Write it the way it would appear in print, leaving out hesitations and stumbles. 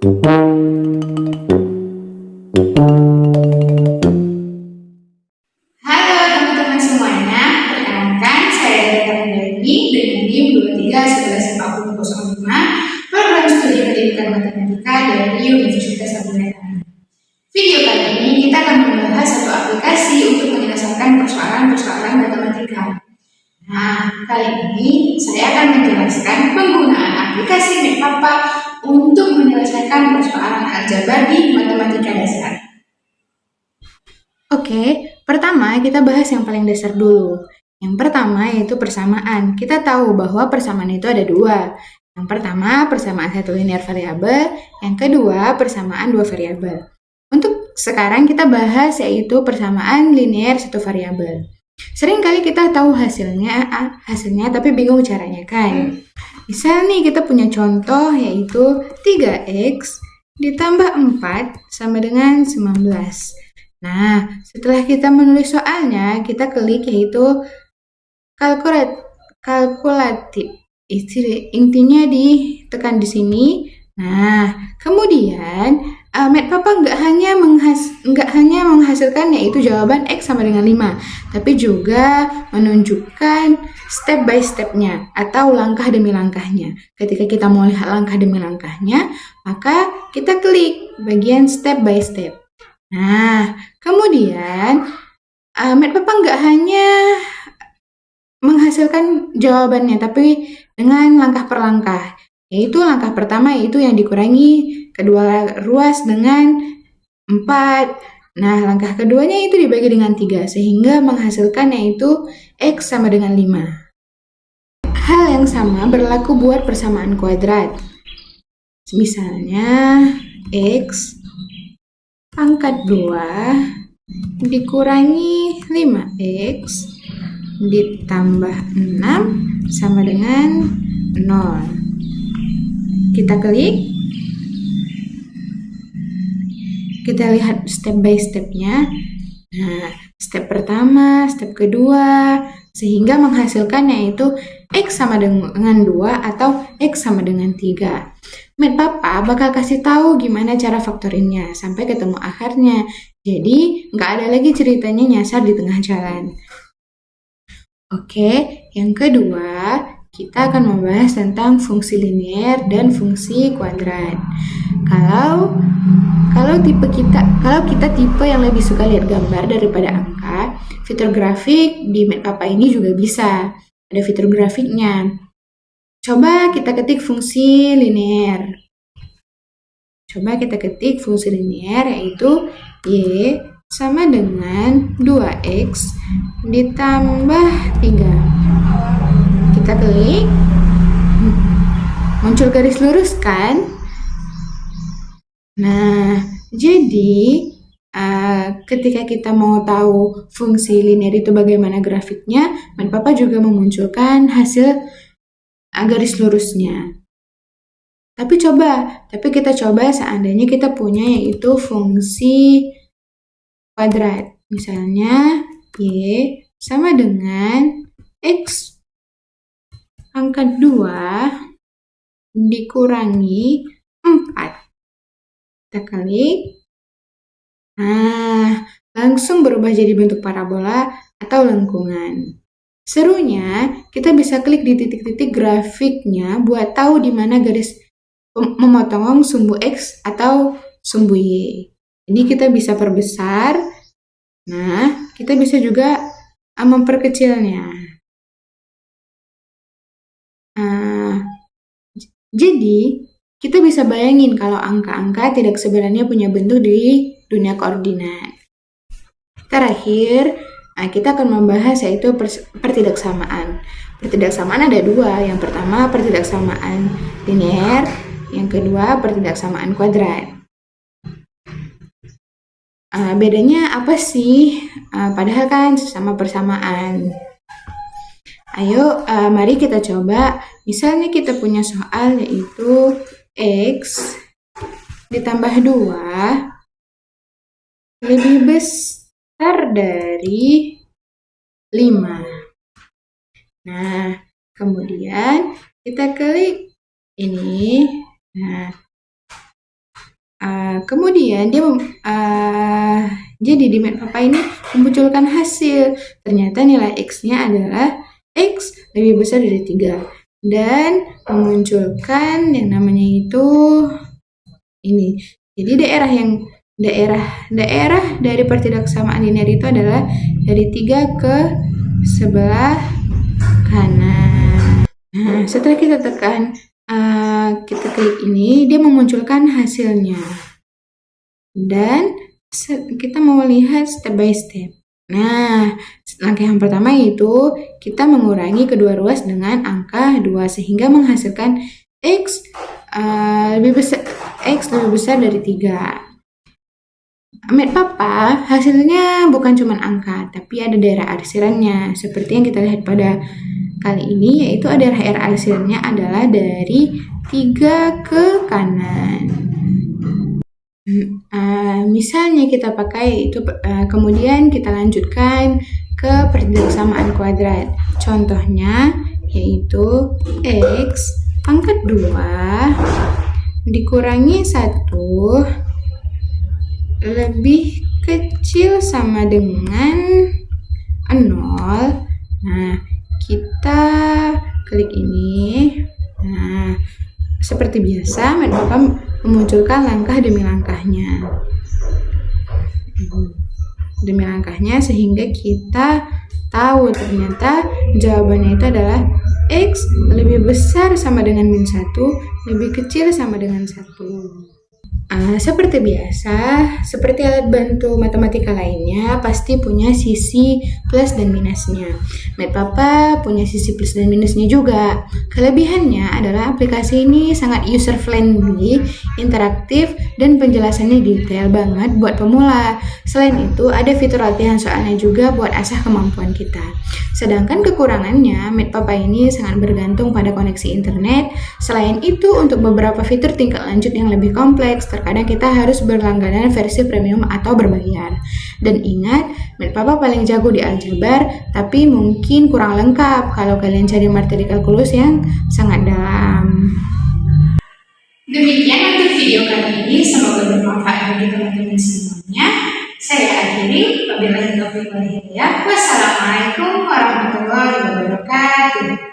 Halo teman-teman semuanya, perkenalkan saya Dr. Dewi dengan NIM 23114005, program studi pendidikan matematika dari Universitas Abu. Video kali ini kita akan membahas satu aplikasi untuk menyelesaikan persoalan-persoalan matematika. Nah, kali ini saya akan menjelaskan penggunaan aplikasi MedPapa untuk menyelesaikan persoalan aljabar di matematika dasar. Oke, pertama kita bahas yang paling dasar dulu. Yang pertama yaitu persamaan. Kita tahu bahwa persamaan itu ada dua. Yang pertama persamaan satu linear variabel, yang kedua persamaan dua variabel. Untuk sekarang kita bahas yaitu persamaan linear satu variabel. Sering kali kita tahu hasilnya tapi bingung caranya kan. Misal nih kita punya contoh yaitu 3x ditambah 4 sama dengan 19. Nah, setelah kita menulis soalnya, kita klik yaitu kalkulatif. Intinya ditekan di sini. Nah, kemudian MedPapa nggak hanya menghasilkan yaitu jawaban X sama dengan 5, tapi juga menunjukkan step by step-nya atau langkah demi langkahnya. Ketika kita mau lihat langkah demi langkahnya, maka kita klik bagian step by step. Nah, kemudian MedPapa nggak hanya menghasilkan jawabannya, tapi dengan langkah per langkah. Yaitu langkah pertama yaitu yang dikurangi kedua ruas dengan 4. Nah, langkah keduanya itu dibagi dengan 3, sehingga menghasilkan yaitu X sama dengan 5. Hal yang sama berlaku buat persamaan kuadrat. Misalnya, X pangkat 2 dikurangi 5x ditambah 6 sama dengan 0. Kita klik. Kita lihat step by step-nya. Nah, step pertama, step kedua, sehingga menghasilkan yaitu X sama dengan 2 atau X sama dengan 3. MedPapa bakal kasih tahu gimana cara faktorinnya sampai ketemu akarnya. Jadi, nggak ada lagi ceritanya nyasar di tengah jalan. Oke, yang kedua, kita akan membahas tentang fungsi linear dan fungsi kuadrat. Kalau kita tipe yang lebih suka lihat gambar daripada angka, fitur grafik di MedPapa ini juga bisa. Ada fitur grafiknya. Coba kita ketik fungsi linear. Yaitu Y sama dengan 2X ditambah 3. Kita klik. Muncul garis lurus kan? Nah, jadi ketika kita mau tahu fungsi linear itu bagaimana grafiknya, MedPapa juga memunculkan hasil garis lurusnya. Tapi kita coba seandainya kita punya yaitu fungsi kuadrat. Misalnya, Y sama dengan X pangkat 2 dikurangi 4. Kita klik. Nah, langsung berubah jadi bentuk parabola atau lengkungan. Serunya, kita bisa klik di titik-titik grafiknya buat tahu di mana garis memotong sumbu X atau sumbu Y. Jadi kita bisa perbesar. Nah, kita bisa juga memperkecilnya. Jadi, kita bisa bayangin kalau angka-angka tidak sebenarnya punya bentuk di dunia koordinat. Terakhir, kita akan membahas yaitu pertidaksamaan. Pertidaksamaan ada dua. Yang pertama, pertidaksamaan linear. Yang kedua, pertidaksamaan kuadrat. Bedanya apa sih? Padahal kan sama persamaan. Ayo, mari kita coba. Misalnya kita punya soal yaitu X ditambah 2 lebih besar dari 5. Nah, kemudian kita klik ini. Nah, Kemudian jadi di Matpapa ini memunculkan hasil. Ternyata nilai X-nya adalah X lebih besar dari 3. Dan memunculkan yang namanya itu ini. Jadi daerah dari pertidaksamaan linear itu adalah dari 3 ke sebelah kanan. Nah, setelah kita tekan, kita klik ini, dia memunculkan hasilnya. Dan kita mau lihat step by step. Nah, langkah yang pertama itu kita mengurangi kedua ruas dengan angka 2 sehingga menghasilkan X lebih besar dari 3. Matpapa hasilnya bukan cuma angka, tapi ada daerah arsirannya. Seperti yang kita lihat pada kali ini, yaitu daerah arsirannya adalah dari 3 ke kanan. Misalnya kita pakai itu, kemudian kita lanjutkan ke pertidaksamaan kuadrat. Contohnya yaitu X pangkat 2 dikurangi 1 lebih kecil sama dengan 0. Nah, kita klik ini. Nah, seperti biasa, Matpapa memunculkan langkah demi langkahnya sehingga kita tahu ternyata jawabannya itu adalah X lebih besar sama dengan -1, lebih kecil sama dengan 1. Seperti biasa, seperti alat bantu matematika lainnya, pasti punya sisi plus dan minusnya. Matpapa punya sisi plus dan minusnya juga. Kelebihannya adalah aplikasi ini sangat user-friendly, interaktif, dan penjelasannya detail banget buat pemula. Selain itu, ada fitur latihan soalnya juga buat asah kemampuan kita. Sedangkan kekurangannya, Matpapa ini sangat bergantung pada koneksi internet. Selain itu, untuk beberapa fitur tingkat lanjut yang lebih kompleks, terkadang kita harus berlangganan versi premium atau berbayar. Dan ingat, Matpapa paling jago di aljabar, tapi mungkin kurang lengkap kalau kalian cari materi kalkulus yang sangat dalam. Demikian untuk video kali ini, semoga bermanfaat bagi teman-teman semuanya. Saya akhiri, wabillahi taufiq wal hidayah. Wassalamualaikum warahmatullahi wabarakatuh.